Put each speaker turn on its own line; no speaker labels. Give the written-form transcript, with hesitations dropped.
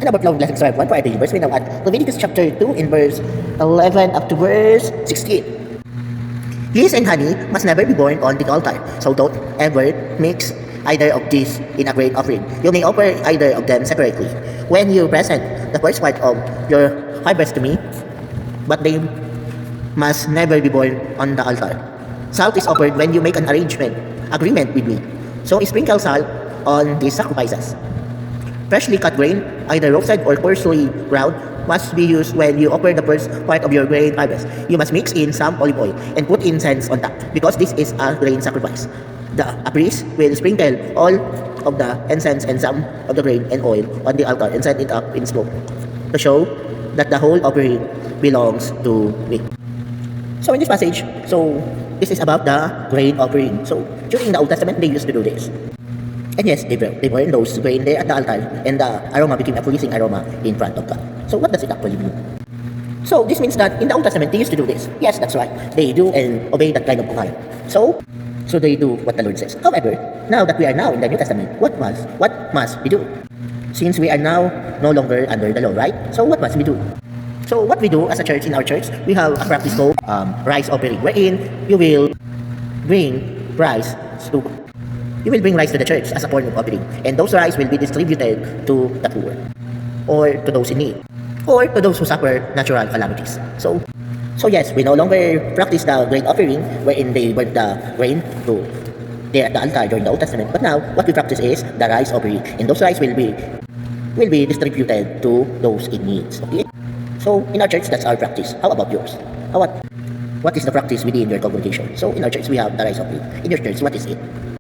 And about love lessons for 1 for our daily verse, we now at Leviticus chapter 2 in verse 11 up to verse 16. Yeast and honey must never be born on the altar, so don't ever mix either of these in a grain offering. You may offer either of them separately. When you present the first part of your harvest to me, but they must never be born on the altar. Salt is offered when you make an agreement with me. So sprinkle salt on these sacrifices. Freshly cut grain, either roasted or coarsely ground, must be used when you offer the first part of your grain harvest. You must mix in some olive oil and put incense on top, because this is a grain sacrifice. A priest will sprinkle all of the incense and some of the grain and oil on the altar and set it up in smoke to show that the whole offering belongs to me. So in this passage, this is about the grain offering. So during the Old Testament, they used to do this. And yes, they burn those grain there at the altar, and the aroma became a pleasing aroma in front of God. So what does it actually mean? So this means that in the Old Testament, they used to do this. Yes, that's right. They do and obey that kind of command. So they do what the Lord says. However, now that we are now in the New Testament, what must we do? Since we are now no longer under the law, right? So what must we do? So what we do as a church, in our church, we have a practice called rice offering, wherein you will bring rice to the church as a form of offering, and those rice will be distributed to the poor, or to those in need, or to those who suffer natural calamities. So yes, we no longer practice the grain offering, wherein they burn the grain to there at the altar during the Old Testament. But now, what we practice is the rice offering, and those rice will be distributed to those in need. Okay. So in our church, that's our practice. How about yours? What is the practice within your congregation? So in our church, we have the rice offering. In your church, what is it?